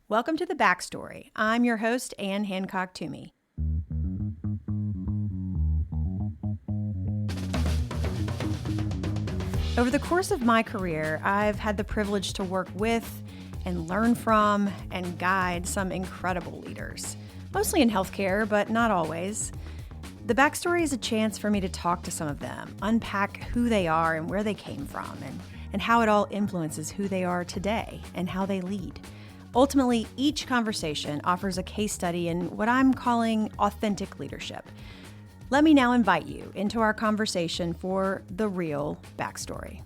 Welcome to The Backstory. I'm your host, Anne Hancock Toomey. Over the course of my career, I've had the privilege to work with and learn from and guide some incredible leaders, mostly in healthcare, but not always. The Backstory is a chance for me to talk to some of them, unpack who they are and where they came from, and how it all influences who they are today and how they lead. Ultimately, each conversation offers a case study in what I'm calling authentic leadership. Let me now invite you into our conversation for the real backstory.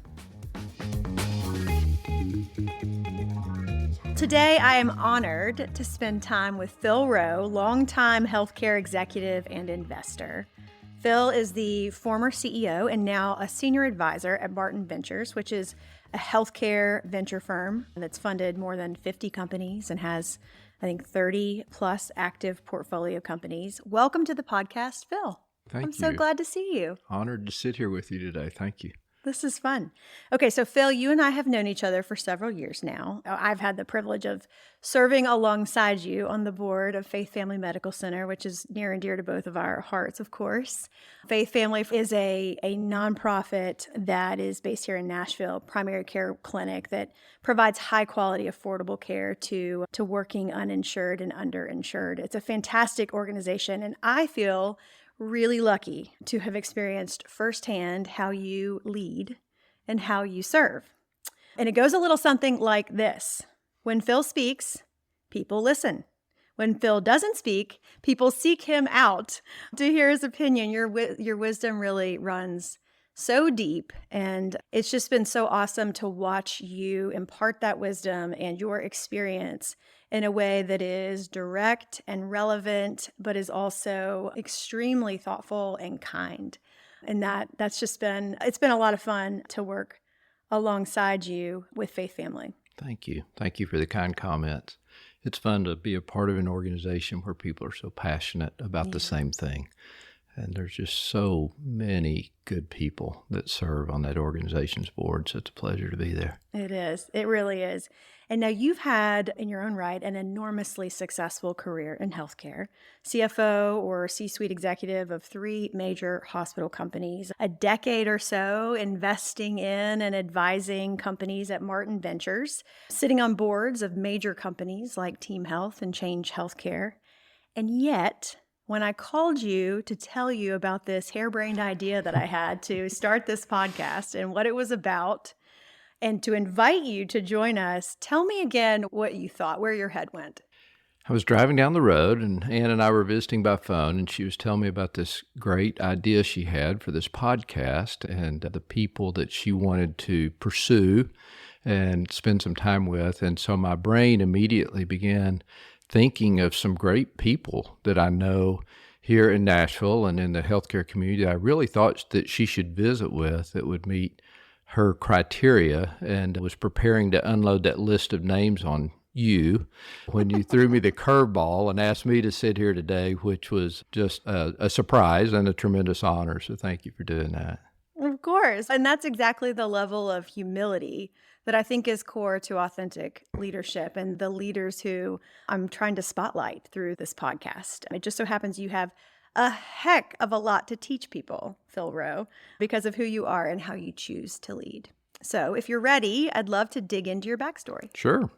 Today, I am honored to spend time with Phil Roe, longtime healthcare executive and investor. Phil is the former CEO and now a senior advisor at Barton Ventures, which is a healthcare venture firm that's funded more than 50 companies and has, I think, 30 plus active portfolio companies. Welcome to the podcast, Phil. Thank you. I'm so glad to see you. Honored to sit here with you today. Thank you. This is fun. Okay, so Phil, you and I have known each other for several years now. I've had the privilege of serving alongside you on the board of Faith Family Medical Center, which is near and dear to both of our hearts, of course. Faith Family is a nonprofit that is based here in Nashville, primary care clinic that provides high quality, affordable care to working uninsured and underinsured. It's a fantastic organization, and I feel really lucky to have experienced firsthand how you lead and how you serve. And it goes a little something like this. When Phil speaks, people listen. When Phil doesn't speak, people seek him out to hear his opinion. Your wisdom really runs so deep, and it's just been so awesome to watch you impart that wisdom and your experience in a way that is direct and relevant, but is also extremely thoughtful and kind. And that's just it's been a lot of fun to work alongside you with Faith Family. Thank you. Thank you for the kind comments. It's fun to be a part of an organization where people are so passionate about the same thing. And there's just so many good people that serve on that organization's board, so it's a pleasure to be there. It is. It really is. And now you've had, in your own right, an enormously successful career in healthcare, CFO or C-suite executive of 3 major hospital companies, a decade or so investing in and advising companies at Barton Ventures, sitting on boards of major companies like Team Health and Change Healthcare. And yet, when I called you to tell you about this harebrained idea that I had to start this podcast and what it was about, and to invite you to join us, tell me again what you thought, where your head went. I was driving down the road, and Anne and I were visiting by phone, and she was telling me about this great idea she had for this podcast and the people that she wanted to pursue and spend some time with. And so my brain immediately began thinking of some great people that I know here in Nashville and in the healthcare community I really thought that she should visit with that would meet her criteria, and was preparing to unload that list of names on you when you threw me the curveball and asked me to sit here today, which was just a surprise and a tremendous honor. So thank you for doing that. Of course. And that's exactly the level of humility that I think is core to authentic leadership and the leaders who I'm trying to spotlight through this podcast. It just so happens you have a heck of a lot to teach people, Phil Roe, because of who you are and how you choose to lead. So if you're ready, I'd love to dig into your backstory. Sure.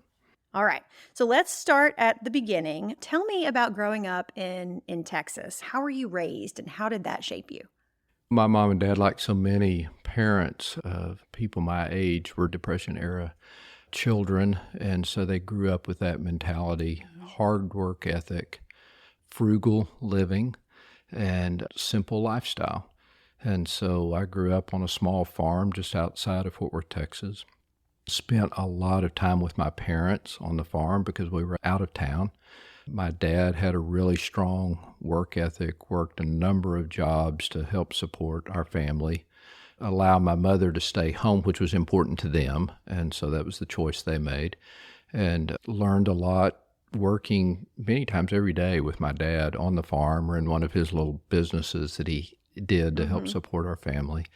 All right. So let's start at the beginning. Tell me about growing up in Texas. How were you raised and how did that shape you? My mom and dad, like so many parents of people my age, were Depression-era children, and so they grew up with that mentality, hard work ethic, frugal living, and simple lifestyle. And so I grew up on a small farm just outside of Fort Worth, Texas. Spent a lot of time with my parents on the farm because we were out of town. My dad had a really strong work ethic, worked a number of jobs to help support our family, allow my mother to stay home, which was important to them, and so that was the choice they made, and learned a lot working many times every day with my dad on the farm or in one of his little businesses that he did to help support our family.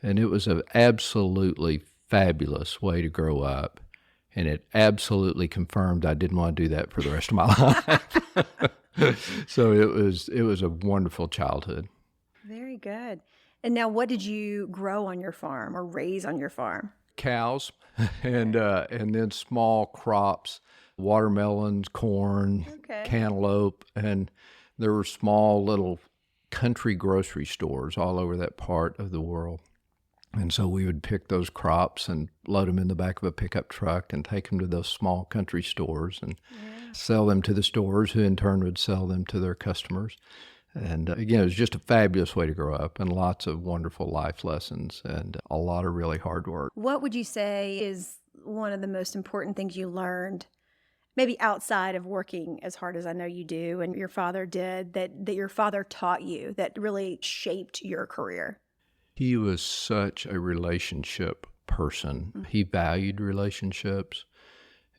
And it was an absolutely fabulous way to grow up And it absolutely confirmed I didn't want to do that for the rest of my life. So it was a wonderful childhood. Very good. And now what did you grow on your farm or raise on your farm? Cows and then small crops, watermelons, corn, Okay. cantaloupe, and there were small little country grocery stores all over that part of the world. And so we would pick those crops and load them in the back of a pickup truck and take them to those small country stores and sell them to the stores, who in turn would sell them to their customers. And again, it was just a fabulous way to grow up, and lots of wonderful life lessons and a lot of really hard work. What would you say is one of the most important things you learned, maybe outside of working as hard as I know you do and your father did, that your father taught you that really shaped your career? He was such a relationship person. He valued relationships,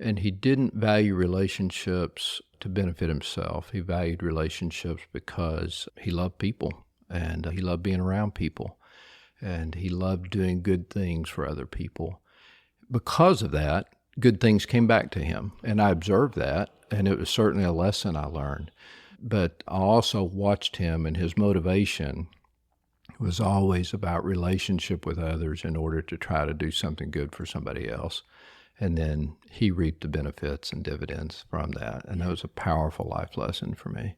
and he didn't value relationships to benefit himself. He valued relationships because he loved people, and he loved being around people, and he loved doing good things for other people. Because of that, good things came back to him, and I observed that, and it was certainly a lesson I learned. But I also watched him, and his motivation was always about relationship with others in order to try to do something good for somebody else. And then he reaped the benefits and dividends from that. And that was a powerful life lesson for me.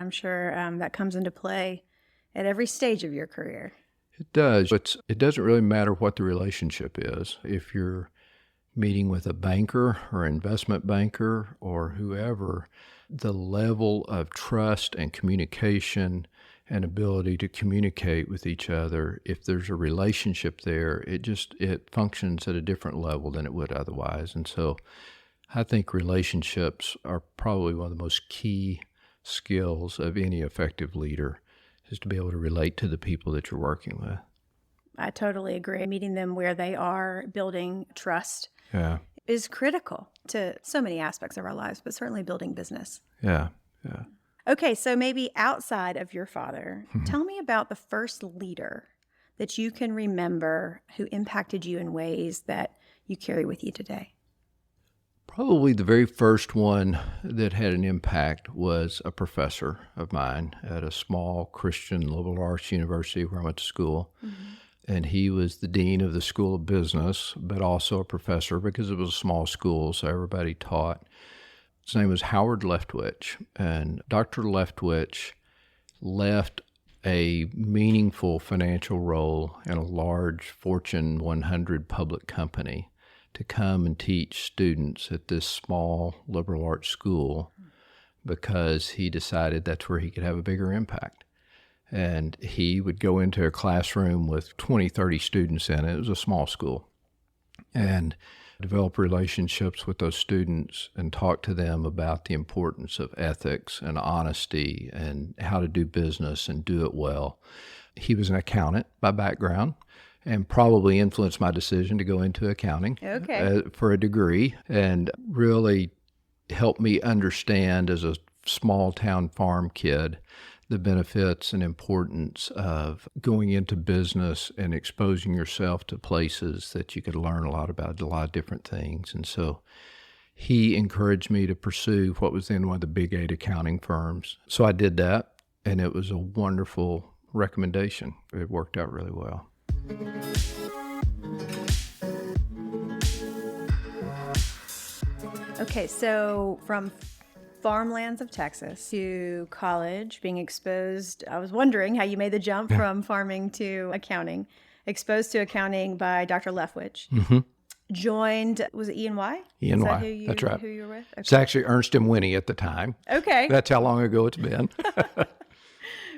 I'm sure that comes into play at every stage of your career. It does. It doesn't really matter what the relationship is. If you're meeting with a banker or investment banker or whoever, the level of trust and communication and ability to communicate with each other, if there's a relationship there, it functions at a different level than it would otherwise. And so I think relationships are probably one of the most key skills of any effective leader, is to be able to relate to the people that you're working with. I totally agree. Meeting them where they are, building trust is critical to so many aspects of our lives, but certainly building business. Yeah. Okay, so maybe outside of your father, tell me about the first leader that you can remember who impacted you in ways that you carry with you today. Probably the very first one that had an impact was a professor of mine at a small Christian liberal arts university where I went to school. And he was the dean of the School of Business, but also a professor because it was a small school, so everybody taught. His name was Howard Leftwich, and Dr. Leftwich left a meaningful financial role in a large Fortune 100 public company to come and teach students at this small liberal arts school because he decided that's where he could have a bigger impact. And he would go into a classroom with 20, 30 students in it. It was a small school. And develop relationships with those students and talk to them about the importance of ethics and honesty and how to do business and do it well. He was an accountant by background and probably influenced my decision to go into accounting for a degree, and really helped me understand as a small town farm kid the benefits and importance of going into business and exposing yourself to places that you could learn a lot about a lot of different things. And so he encouraged me to pursue what was then one of the big 8 accounting firms. So I did that, and it was a wonderful recommendation. It worked out really well. Okay, so from farmlands of Texas to college, being exposed, I was wondering how you made the jump from farming to accounting, exposed to accounting by Dr. Leftwich. Joined, was it E&Y? E&Y, Is that that's right. Who you were with? Okay. It's actually Ernst & Winnie at the time. Okay. That's how long ago it's been.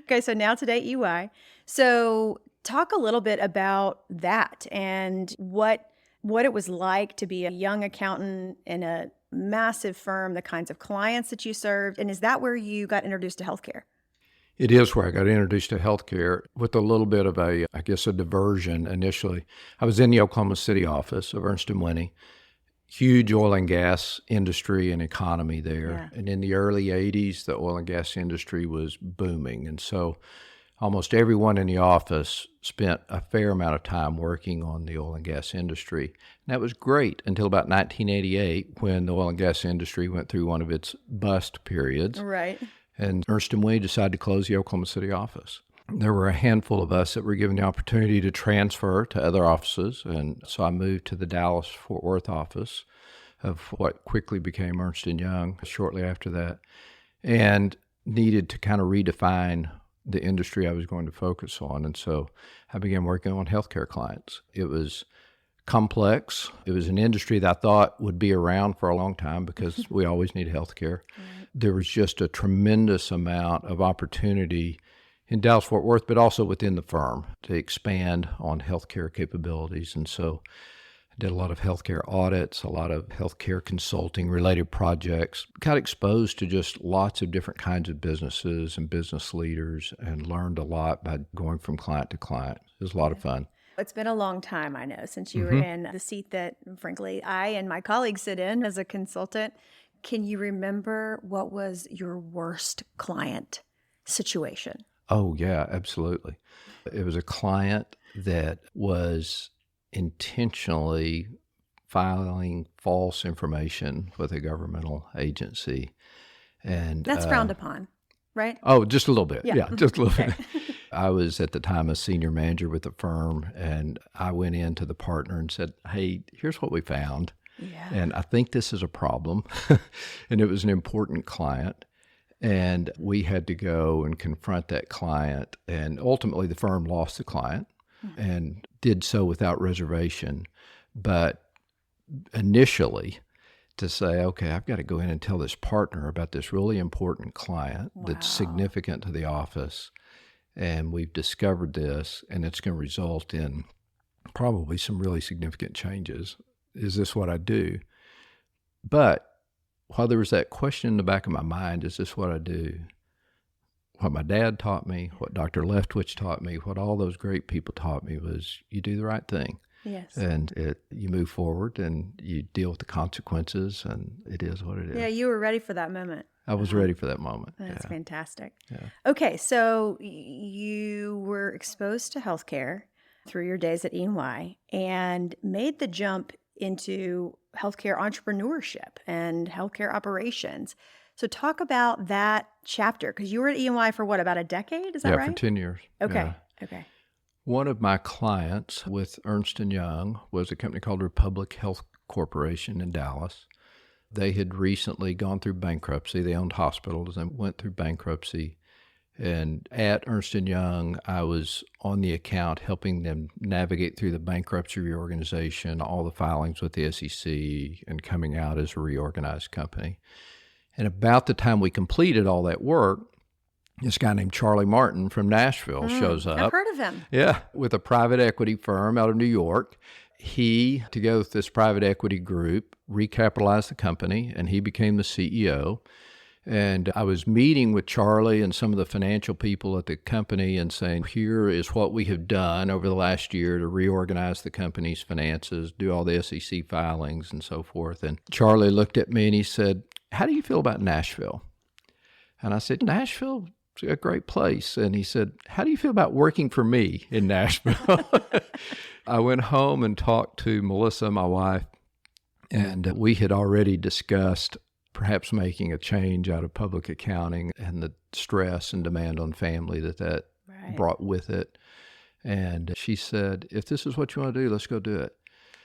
Okay, so now today EY. So talk a little bit about that and what it was like to be a young accountant in a massive firm, the kinds of clients that you served, and is that where you got introduced to healthcare? It is where I got introduced to healthcare with a little bit of a diversion initially. I was in the Oklahoma City office of Ernst & Winnie, huge oil and gas industry and economy there. Yeah. And in the early 80s, the oil and gas industry was booming. And so almost everyone in the office spent a fair amount of time working on the oil and gas industry. And that was great until about 1988 when the oil and gas industry went through one of its bust periods. Right. And Ernst & Young decided to close the Oklahoma City office. There were a handful of us that were given the opportunity to transfer to other offices. And so I moved to the Dallas-Fort Worth office of what quickly became Ernst & Young shortly after that, and needed to kind of redefine the industry I was going to focus on. And so I began working on healthcare clients. It was complex. It was an industry that I thought would be around for a long time because we always need healthcare. Right. There was just a tremendous amount of opportunity in Dallas-Fort Worth, but also within the firm to expand on healthcare capabilities. And so I did a lot of healthcare audits, a lot of healthcare consulting related projects, got exposed to just lots of different kinds of businesses and business leaders, and learned a lot by going from client to client. It was a lot of fun. It's been a long time, I know, since you were in the seat that, frankly, I and my colleagues sit in as a consultant. Can you remember what was your worst client situation? Oh, yeah, absolutely. It was a client that was intentionally filing false information with a governmental agency. And that's frowned upon, right? Oh, just a little bit. Yeah, just a little Okay. bit. I was at the time a senior manager with the firm, and I went in to the partner and said, hey, here's what we found. Yeah. And I think this is a problem. And it was an important client. And we had to go and confront that client. And ultimately, the firm lost the client and did so without reservation. But initially, to say, okay, I've got to go in and tell this partner about this really important client that's significant to the office. And we've discovered this, and it's going to result in probably some really significant changes. Is this what I do? But while there was that question in the back of my mind, is this what I do? What my dad taught me, what Dr. Leftwich taught me, what all those great people taught me was you do the right thing. Yes. And you move forward and you deal with the consequences, and it is what it is. Yeah, you were ready for that moment. I was ready for that moment. That's fantastic. Yeah. Okay, so you were exposed to healthcare through your days at E&Y and made the jump into healthcare entrepreneurship and healthcare operations. So talk about that chapter, because you were at E&Y for what, about a decade? Is that right? Yeah, for 10 years. Okay. Yeah. Okay. One of my clients with Ernst & Young was a company called Republic Health Corporation in Dallas. They had recently gone through bankruptcy. They owned hospitals and went through bankruptcy. And at Ernst & Young, I was on the account helping them navigate through the bankruptcy reorganization, all the filings with the SEC, and coming out as a reorganized company. And about the time we completed all that work, this guy named Charlie Martin from Nashville shows up. I've heard of him. Yeah, with a private equity firm out of New York. He, together with this private equity group, recapitalized the company, and he became the CEO. And I was meeting with Charlie and some of the financial people at the company and saying, here is what we have done over the last year to reorganize the company's finances, do all the SEC filings and so forth. And Charlie looked at me and he said, how do you feel about Nashville? And I said, Nashville's a great place. And he said, how do you feel about working for me in Nashville? I went home and talked to Melissa, my wife, and we had already discussed perhaps making a change out of public accounting and the stress and demand on family that brought with it. And she said, if this is what you want to do, let's go do it.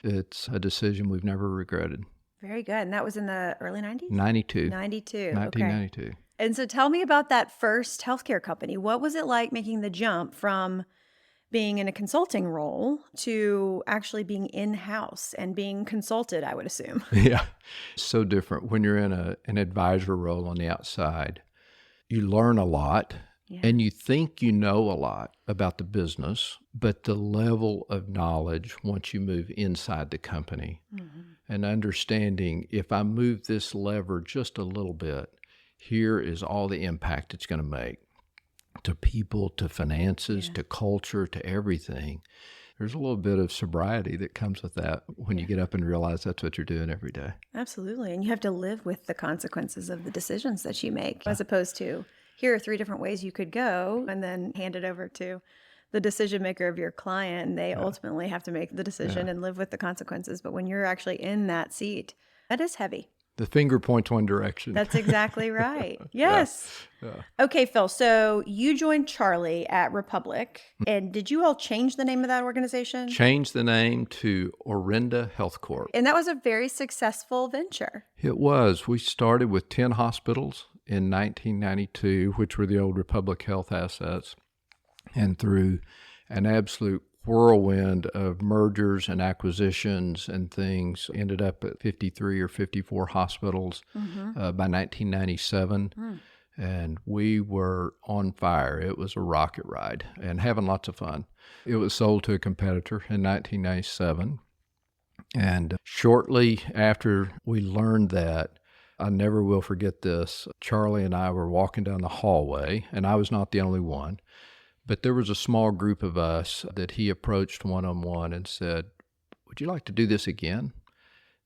It's a decision we've never regretted. Very good. And that was in the early 90s? 92. 1992. Okay. And so tell me about that first healthcare company. What was it like making the jump from being in a consulting role to actually being in-house and being consulted, I would assume? Yeah, so different. When you're in an advisor role on the outside, you learn a lot and you think you know a lot about the business, but the level of knowledge once you move inside the company and understanding if I move this lever just a little bit, here is all the impact it's going to make. To people, to finances, to culture, to everything. There's a little bit of sobriety that comes with that when you get up and realize that's what you're doing every day. Absolutely. And you have to live with the consequences of the decisions that you make as opposed to here are 3 different ways you could go, and then hand it over to the decision maker of your client. And they ultimately have to make the decision and live with the consequences. But when you're actually in that seat, that is heavy. The finger points one direction. That's exactly right. Yes. Yeah. Okay, Phil. So you joined Charlie at Republic. And did you all change the name of that organization? Changed the name to Orinda Health Corp. And that was a very successful venture. It was. We started with 10 hospitals in 1992, which were the old Republic Health assets. And through an absolute whirlwind of mergers and acquisitions and things, ended up at 53 or 54 hospitals by 1997. And we were on fire. It was a rocket ride and having lots of fun. It was sold to a competitor in 1997. And shortly after we learned that, I never will forget this, Charlie and I were walking down the hallway, and I was not the only one. But there was a small group of us that he approached one-on-one and said, "Would you like to do this again?"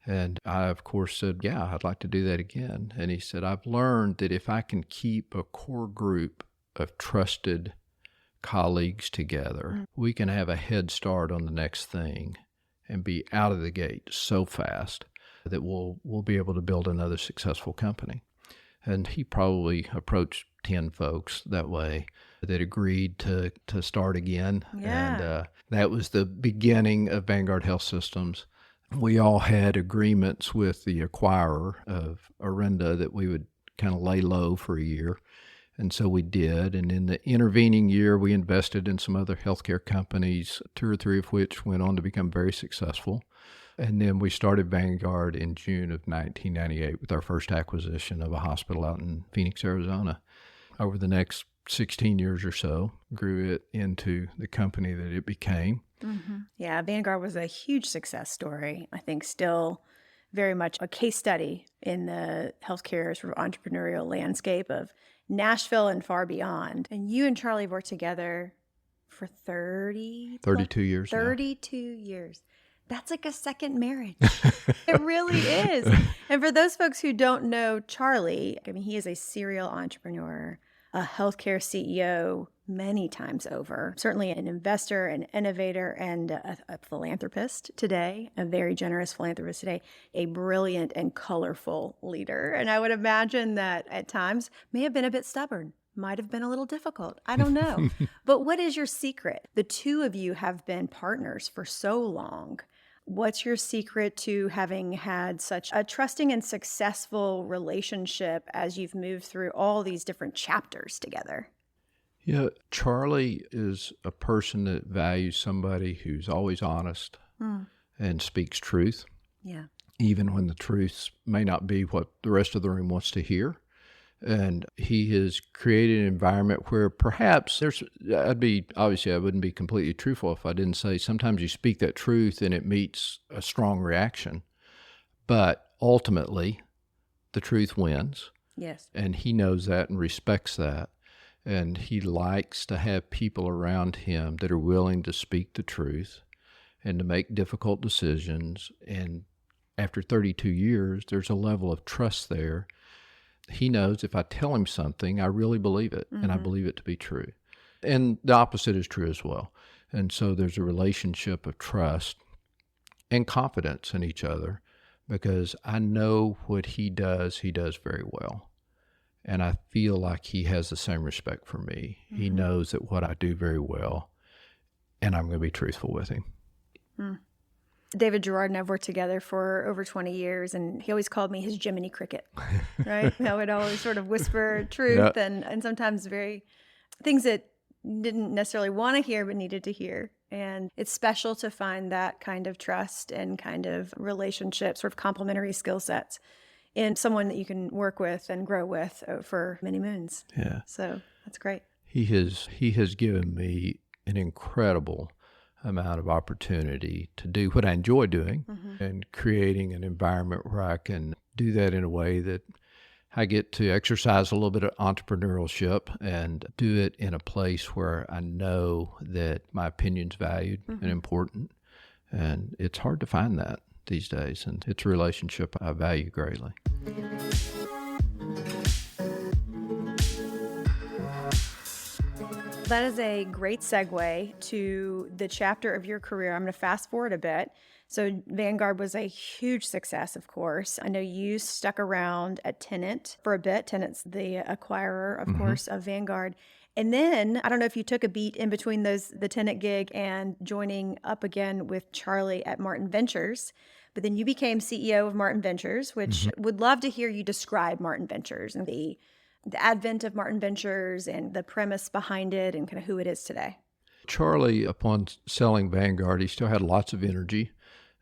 And I, of course, said, "Yeah, I'd like to do that again." And he said, "I've learned that if I can keep a core group of trusted colleagues together, we can have a head start on the next thing and be out of the gate so fast that we'll be able to build another successful company." And he probably approached 10 folks that way that agreed to start again. Yeah. And that was the beginning of Vanguard Health Systems. We all had agreements with the acquirer of Orinda that we would kind of lay low for a year. And so we did. And in the intervening year, we invested in some other healthcare companies, 2 or 3 of which went on to become very successful. And then we started Vanguard in June of 1998 with our first acquisition of a hospital out in Phoenix, Arizona. Over the next 16 years or so, grew it into the company that it became. Yeah, Vanguard was a huge success story. I think still very much a case study in the healthcare sort of entrepreneurial landscape of Nashville and far beyond. And you and Charlie worked together for 32 years now. 32 years. That's like a second marriage. It really is. And for those folks who don't know Charlie, I mean, he is a serial entrepreneur, a healthcare CEO many times over, certainly an investor, an innovator, and a philanthropist today, a very generous philanthropist today, a brilliant and colorful leader. And I would imagine that at times may have been a bit stubborn. Might have been a little difficult. I don't know. But what is your secret? The two of you have been partners for so long. What's your secret to having had such a trusting and successful relationship as you've moved through all these different chapters together? Yeah, Charlie is a person that values somebody who's always honest and speaks truth, Yeah. even when the truth may not be what the rest of the room wants to hear. And he has created an environment where perhaps I wouldn't be completely truthful if I didn't say sometimes you speak that truth and it meets a strong reaction. But ultimately, the truth wins. Yes. And he knows that and respects that. And he likes to have people around him that are willing to speak the truth and to make difficult decisions. And after 32 years, there's a level of trust there. He knows if I tell him something, I really believe it, and I believe it to be true. And the opposite is true as well. And so there's a relationship of trust and confidence in each other because I know what he does very well. And I feel like he has the same respect for me. He knows that what I do very well, and I'm going to be truthful with him. David Gerard and I've worked together for over 20 years, and he always called me his Jiminy Cricket, right? I would always sort of whisper truth and sometimes very things that didn't necessarily want to hear but needed to hear. And it's special to find that kind of trust and kind of relationship, sort of complementary skill sets in someone that you can work with and grow with for many moons. Yeah. So that's great. He has given me an incredible amount of opportunity to do what I enjoy doing and creating an environment where I can do that in a way that I get to exercise a little bit of entrepreneurship and do it in a place where I know that my opinion's valued and important. And it's hard to find that these days. And it's a relationship I value greatly. That is a great segue to the chapter of your career. I'm going to fast forward a bit. So, Vanguard was a huge success, of course. I know you stuck around at Tenant for a bit. Tenant's the acquirer, of course, of Vanguard. And then, I don't know if you took a beat in between the Tenant gig and joining up again with Charlie at Martin Ventures. But then you became CEO of Martin Ventures, which would love to hear you describe Martin Ventures and the advent of Martin Ventures and the premise behind it and kind of who it is today. Charlie, upon selling Vanguard, he still had lots of energy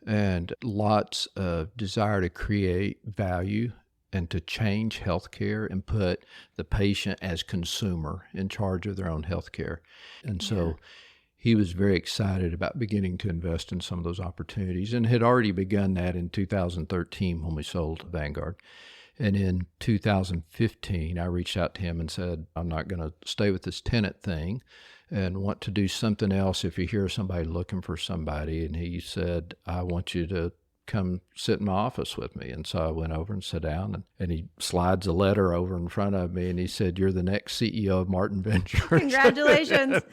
and lots of desire to create value and to change healthcare and put the patient as consumer in charge of their own healthcare. And so he was very excited about beginning to invest in some of those opportunities and had already begun that in 2013 when we sold Vanguard. And in 2015, I reached out to him and said, I'm not going to stay with this Tenant thing and want to do something else if you hear somebody looking for somebody. And he said, I want you to come sit in my office with me. And so I went over and sat down, and he slides a letter over in front of me, and he said, you're the next CEO of Martin Ventures. Congratulations.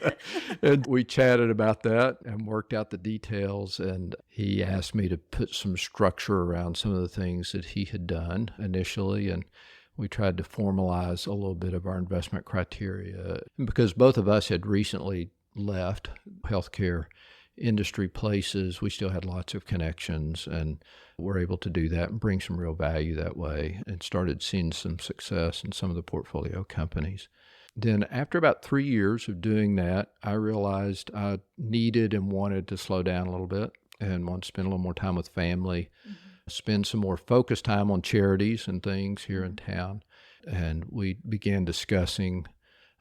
And we chatted about that and worked out the details. And he asked me to put some structure around some of the things that he had done initially. And we tried to formalize a little bit of our investment criteria. And because both of us had recently left healthcare industry places, we still had lots of connections and were able to do that and bring some real value that way, and started seeing some success in some of the portfolio companies. Then after about 3 years of doing that, I realized I needed and wanted to slow down a little bit and want to spend a little more time with family, spend some more focused time on charities and things here in town. And we began discussing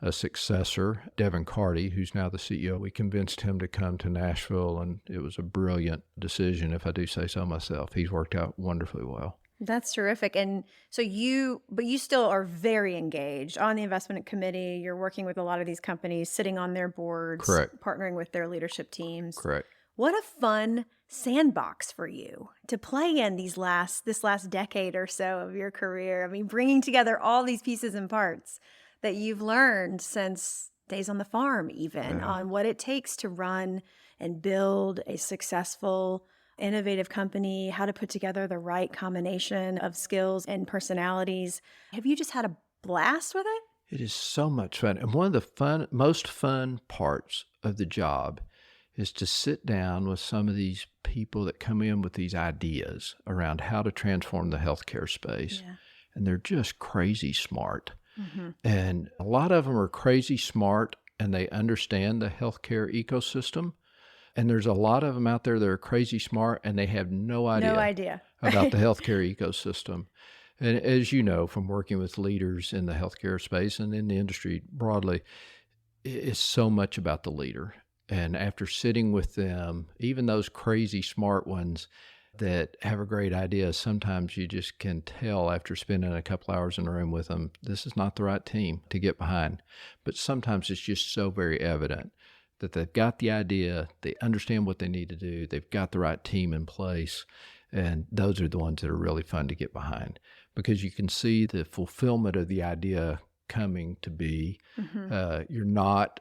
a successor, Devin Carty, who's now the CEO. We convinced him to come to Nashville, and it was a brilliant decision, if I do say so myself. He's worked out wonderfully well. That's terrific. And so you still are very engaged on the investment committee. You're working with a lot of these companies, sitting on their boards, Correct. Partnering with their leadership teams. Correct. What a fun sandbox for you to play in this last decade or so of your career. I mean, bringing together all these pieces and parts that you've learned since days on the farm, even on what it takes to run and build a successful, innovative company, how to put together the right combination of skills and personalities. Have you just had a blast with it? It is so much fun. And one of the most fun parts of the job is to sit down with some of these people that come in with these ideas around how to transform the healthcare space. Yeah. And they're just crazy smart. And a lot of them are crazy smart and they understand the healthcare ecosystem. And there's a lot of them out there that are crazy smart and they have no idea about the healthcare ecosystem. And as you know, from working with leaders in the healthcare space and in the industry broadly, it's so much about the leader. And after sitting with them, even those crazy smart ones that have a great idea, sometimes you just can tell after spending a couple hours in a room with them, this is not the right team to get behind. But sometimes it's just so very evident that they've got the idea, they understand what they need to do, they've got the right team in place, and those are the ones that are really fun to get behind because you can see the fulfillment of the idea coming to be. You're not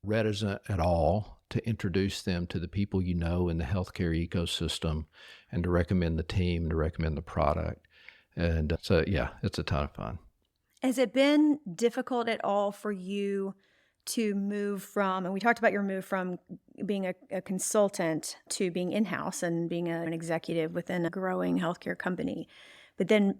reticent at all to introduce them to the people you know in the healthcare ecosystem and to recommend the team, to recommend the product. And so, yeah, it's a ton of fun. Has it been difficult at all for you to move from, and we talked about your move from being a consultant to being in-house and being an executive within a growing healthcare company, but then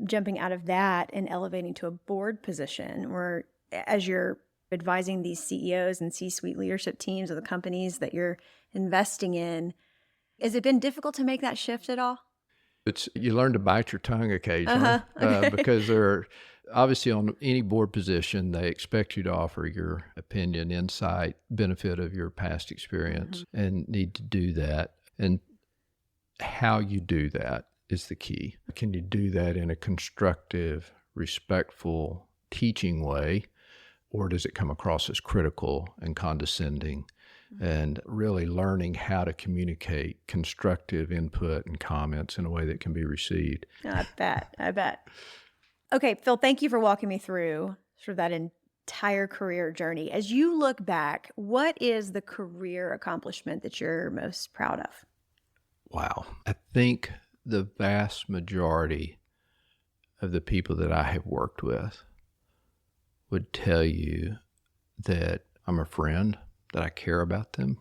jumping out of that and elevating to a board position where as you're advising these CEOs and C-suite leadership teams of the companies that you're investing in, has it been difficult to make that shift at all? You learn to bite your tongue occasionally because they're obviously on any board position, they expect you to offer your opinion, insight, benefit of your past experience and need to do that. And how you do that is the key. Can you do that in a constructive, respectful, teaching way? Or does it come across as critical and condescending? And really learning how to communicate constructive input and comments in a way that can be received. I bet. Okay, Phil, thank you for walking me through sort of that entire career journey. As you look back, what is the career accomplishment that you're most proud of? Wow. I think the vast majority of the people that I have worked with would tell you that I'm a friend, that I care about them,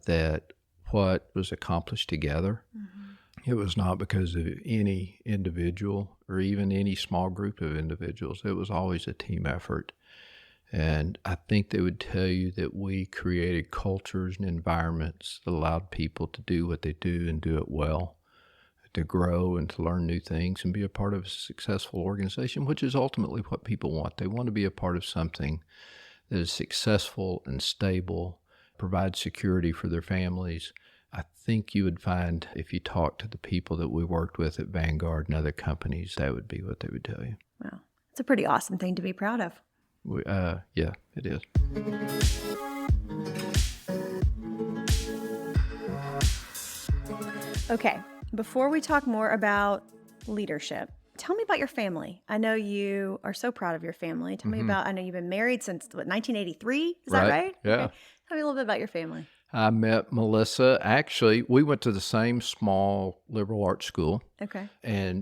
that what was accomplished together, it was not because of any individual or even any small group of individuals. It was always a team effort. And I think they would tell you that we created cultures and environments that allowed people to do what they do and do it well, to grow and to learn new things and be a part of a successful organization, which is ultimately what people want. They want to be a part of something that is successful and stable, provides security for their families. I think you would find if you talk to the people that we worked with at Vanguard and other companies, that would be what they would tell you. Wow. It's a pretty awesome thing to be proud of. Yeah, it is. Okay, before we talk more about leadership, tell me about your family. I know you are so proud of your family. Tell me about, I know you've been married since, 1983? Is that right? Yeah. Okay. Tell me a little bit about your family. I met Melissa. Actually, we went to the same small liberal arts school. Okay.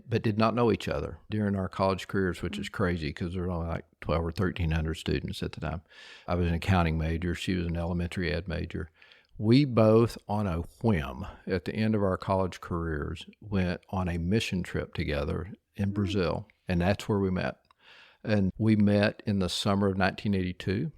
But did not know each other during our college careers, which is crazy because there were only like 12 or 1,300 students at the time. I was an accounting major. She was an elementary ed major. We both, on a whim, at the end of our college careers, went on a mission trip together in Brazil, and that's where we met. And we met in the summer of 1982,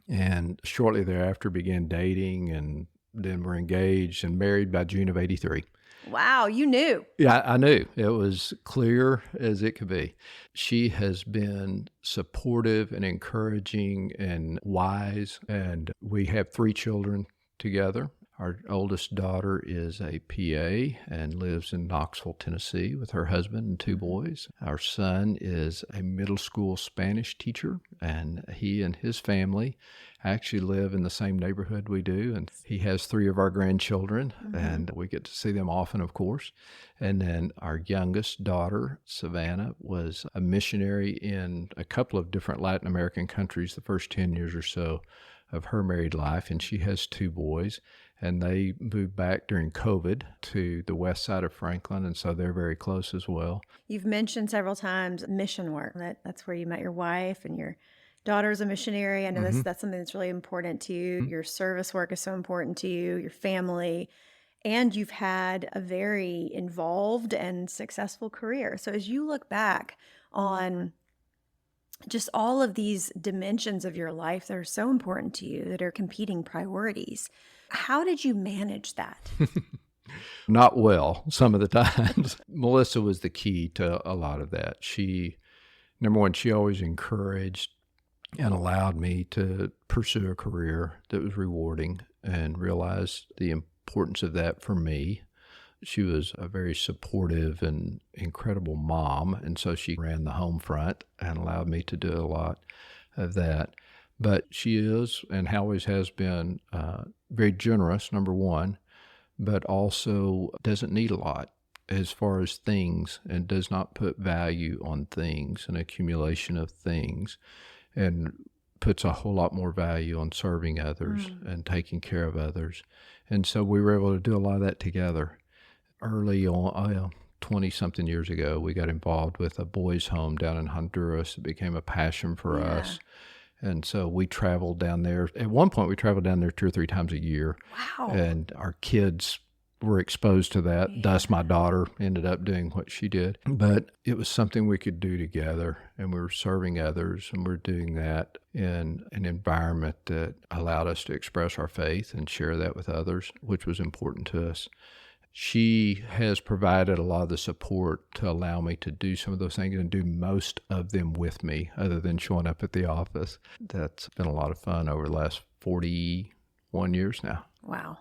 and shortly thereafter began dating, and then were engaged and married by June of 83. Wow, you knew. Yeah, I knew. It was clear as it could be. She has been supportive and encouraging and wise, and we have 3 children together. Our oldest daughter is a PA and lives in Knoxville, Tennessee with her husband and 2 boys. Our son is a middle school Spanish teacher, and he and his family actually live in the same neighborhood we do. And he has 3 of our grandchildren, and we get to see them often, of course. And then our youngest daughter, Savannah, was a missionary in a couple of different Latin American countries the first 10 years or so of her married life, and she has 2 boys. And they moved back during COVID to the west side of Franklin, and so they're very close as well. You've mentioned several times mission work. That's where you met your wife, and your daughter's a missionary. I know that's something that's really important to you. Your service work is so important to you, your family, and you've had a very involved and successful career. So as you look back on just all of these dimensions of your life that are so important to you, that are competing priorities, how did you manage that? Not well, some of the times. Melissa was the key to a lot of that. Number one, she always encouraged and allowed me to pursue a career that was rewarding and realized the importance of that for me. She was a very supportive and incredible mom, and so she ran the home front and allowed me to do a lot of that. But she is, and always has been, very generous, number one, but also doesn't need a lot as far as things, and does not put value on things, an accumulation of things, and puts a whole lot more value on serving others and taking care of others. And so we were able to do a lot of that together. Early on, 20-something years ago, we got involved with a boys' home down in Honduras. It became a passion for us. And so we traveled down there. At one point, we traveled down there 2 or 3 times a year. Wow. And our kids were exposed to that. Thus, my daughter ended up doing what she did. But it was something we could do together, and we were serving others, and we're doing that in an environment that allowed us to express our faith and share that with others, which was important to us. She has provided a lot of the support to allow me to do some of those things and do most of them with me, other than showing up at the office. That's been a lot of fun over the last 41 years now. Wow.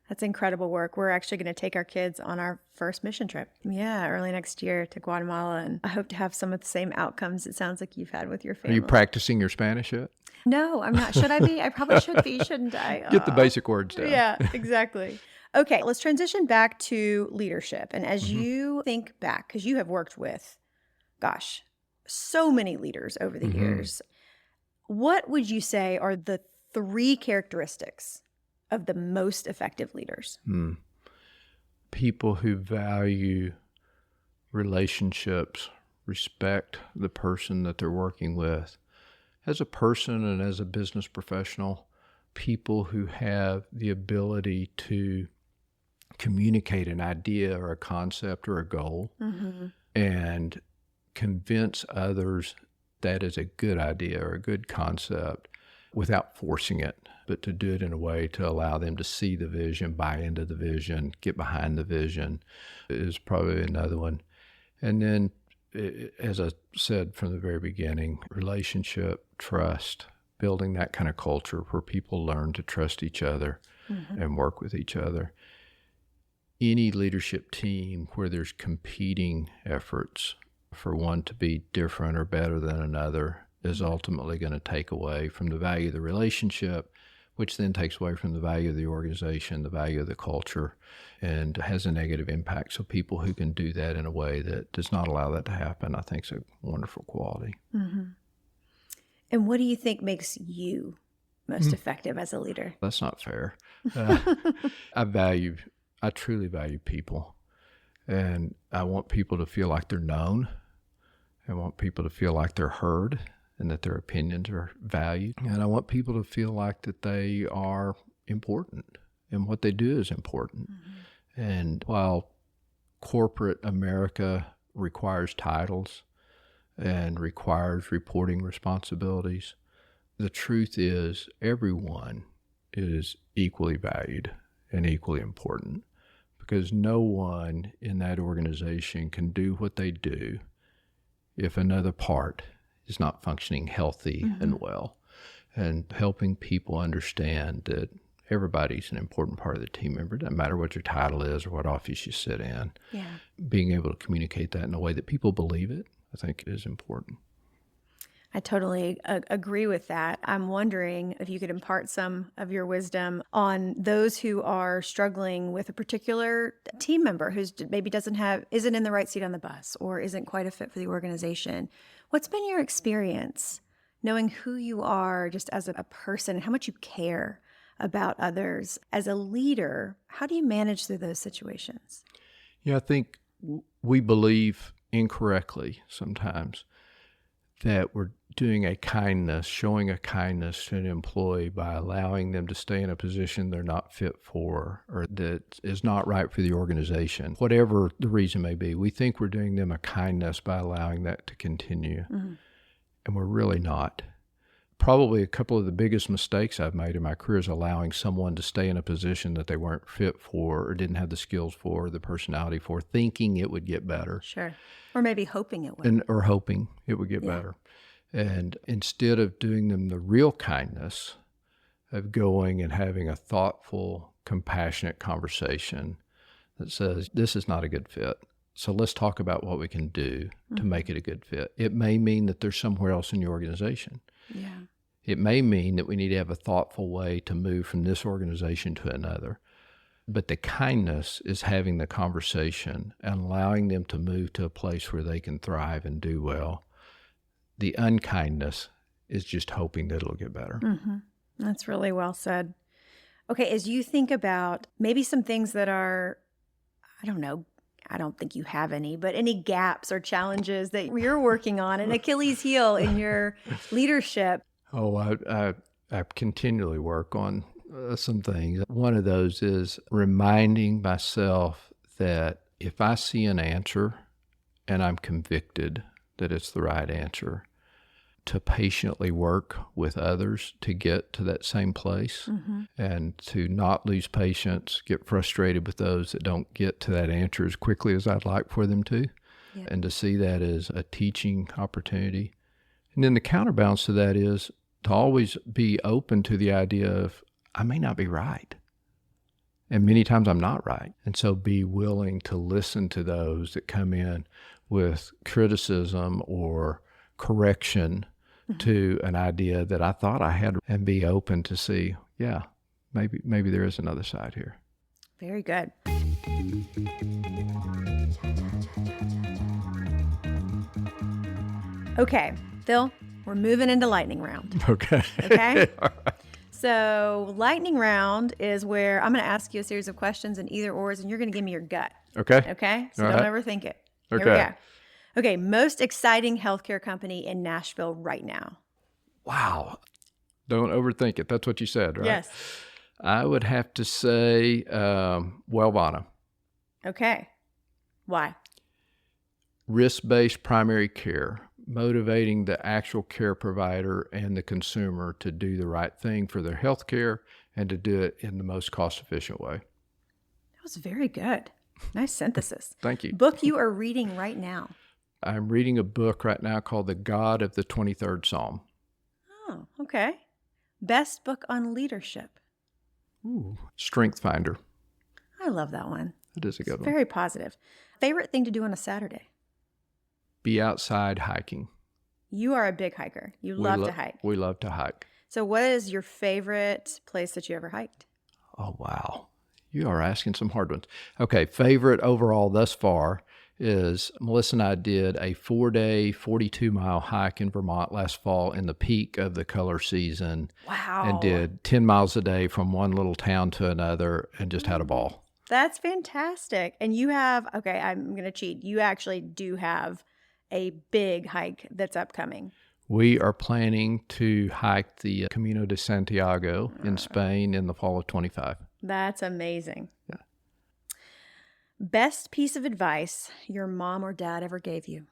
That's incredible work. We're actually going to take our kids on our first mission trip. Yeah, early next year to Guatemala. And I hope to have some of the same outcomes it sounds like you've had with your Are family. you practicing your Spanish yet? No, I'm not. Should I be? I probably should be, shouldn't I? Get the basic words down. Yeah, exactly. Okay, let's transition back to leadership. And as you think back, because you have worked with, gosh, so many leaders over the years, What would you say are the 3 characteristics of the most effective leaders? People who value relationships, respect the person that they're working with. As a person and as a business professional, people who have the ability to communicate an idea or a concept or a goal and convince others that is a good idea or a good concept without forcing it, but to do it in a way to allow them to see the vision, buy into the vision, get behind the vision is probably another one. And then, as I said from the very beginning, relationship, trust, building that kind of culture where people learn to trust each other and work with each other. Any leadership team where there's competing efforts for one to be different or better than another is ultimately going to take away from the value of the relationship, which then takes away from the value of the organization, the value of the culture, and has a negative impact. So people who can do that in a way that does not allow that to happen, I think is a wonderful quality. And what do you think makes you most effective as a leader? That's not fair. I truly value people, and I want people to feel like they're known. I want people to feel like they're heard and that their opinions are valued. And I want people to feel like that they are important and what they do is important. And while corporate America requires titles and requires reporting responsibilities, the truth is everyone is equally valued and equally important, because no one in that organization can do what they do if another part is not functioning healthy and well. And helping people understand that everybody's an important part of the team member. It doesn't matter what your title is or what office you sit in. Being able to communicate that in a way that people believe it, I think is important. I totally agree with that. I'm wondering if you could impart some of your wisdom on those who are struggling with a particular team member who's maybe isn't in the right seat on the bus or isn't quite a fit for the organization. What's been your experience knowing who you are just as a person and how much you care about others? As a leader, how do you manage through those situations? I think we believe incorrectly sometimes that we're doing a kindness, showing a kindness to an employee by allowing them to stay in a position they're not fit for or that is not right for the organization. Whatever the reason may be, we think we're doing them a kindness by allowing that to continue. And we're really not. Probably a couple of the biggest mistakes I've made in my career is allowing someone to stay in a position that they weren't fit for or didn't have the skills for, or the personality for, thinking it would get better. Sure. Or maybe hoping it would. Or hoping it would get better. And instead of doing them the real kindness of going and having a thoughtful, compassionate conversation that says, this is not a good fit. So let's talk about what we can do to make it a good fit. It may mean that there's somewhere else in your organization. It may mean that we need to have a thoughtful way to move from this organization to another. But the kindness is having the conversation and allowing them to move to a place where they can thrive and do well. The unkindness is just hoping that it'll get better. That's really well said. Okay, as you think about maybe some things that are, I don't think you have any, but any gaps or challenges that you're working on, an Achilles heel in your leadership. I continually work on some things. One of those is reminding myself that if I see an answer and I'm convicted that it's the right answer, to patiently work with others to get to that same place and to not lose patience, get frustrated with those that don't get to that answer as quickly as I'd like for them to, and to see that as a teaching opportunity. And then the counterbalance to that is to always be open to the idea of, I may not be right. And many times I'm not right. And so be willing to listen to those that come in with criticism or correction to an idea that I thought I had, and be open to see, maybe there is another side here. Very good. Okay, Phil, We're moving into lightning round. Okay. Okay? All right. So lightning round is where I'm going to ask you a series of questions in either ors, and you're going to give me your gut. Okay. Okay? So All don't right. overthink it. Here we Okay. go. Okay, most exciting healthcare company in Nashville right now. Wow. Don't overthink it. That's what you said, right? Yes. I would have to say Wellvana. Okay. Why? Risk-based primary care, motivating the actual care provider and the consumer to do the right thing for their health care and to do it in the most cost-efficient way. That was very good. Nice synthesis. Thank you. Book you are reading right now. I'm reading a book right now called The God of the 23rd Psalm. Oh, okay. Best book on leadership. Ooh. Strength Finder. I love that one. It is a good one. Very positive. Favorite thing to do on a Saturday? Be outside hiking. You are a big hiker. You love to hike. We love to hike. So what is your favorite place that you ever hiked? Oh, wow. You are asking some hard ones. Okay, favorite overall thus far is Melissa and I did a 4-day, 42-mile hike in Vermont last fall in the peak of the color season. Wow. And did 10 miles a day from one little town to another and just had a ball. That's fantastic. And you have, okay, I'm going to cheat. You actually do have a big hike that's upcoming. We are planning to hike the Camino de Santiago in Spain in the fall of 25. That's amazing. Yeah. Best piece of advice your mom or dad ever gave you?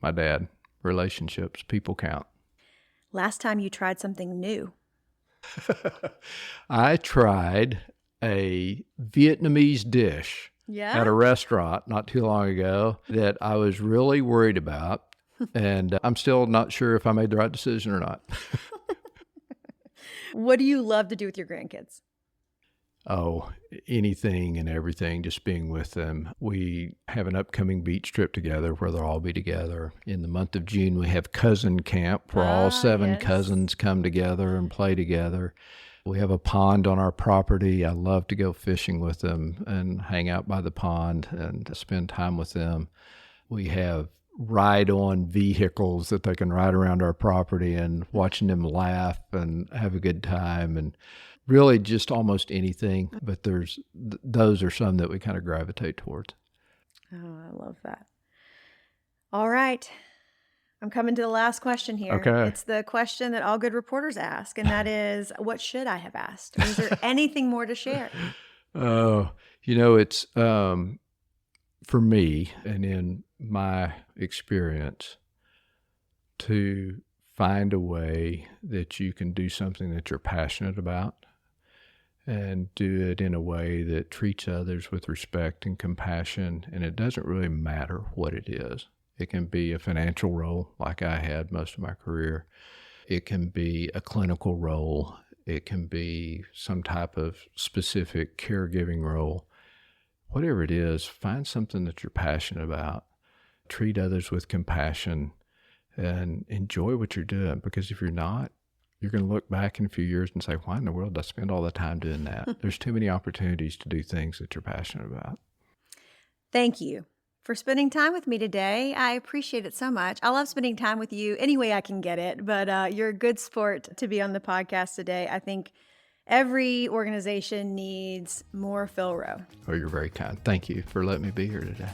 My dad, relationships, people count. Last time you tried something new? I tried a Vietnamese dish at a restaurant not too long ago that I was really worried about. And I'm still not sure if I made the right decision or not. What do you love to do with your grandkids? Oh, anything and everything, just being with them. We have an upcoming beach trip together where they'll all be together. In the month of June, we have cousin camp where all 7 cousins come together and play together. We have a pond on our property. I love to go fishing with them and hang out by the pond and spend time with them. We have ride-on vehicles that they can ride around our property and watching them laugh and have a good time, and really just almost anything. But those are some that we kind of gravitate towards. Oh, I love that. All right. I'm coming to the last question here. Okay. It's the question that all good reporters ask, and that is, what should I have asked? Or is there anything more to share? It's for me and in my experience to find a way that you can do something that you're passionate about and do it in a way that treats others with respect and compassion. And it doesn't really matter what it is. It can be a financial role like I had most of my career. It can be a clinical role. It can be some type of specific caregiving role. Whatever it is, find something that you're passionate about. Treat others with compassion and enjoy what you're doing. Because if you're not, you're going to look back in a few years and say, why in the world did I spend all the time doing that? There's too many opportunities to do things that you're passionate about. Thank you for spending time with me today. I appreciate it so much. I love spending time with you any way I can get it, but you're a good sport to be on the podcast today. I think every organization needs more Phil Roe. Oh, you're very kind. Thank you for letting me be here today.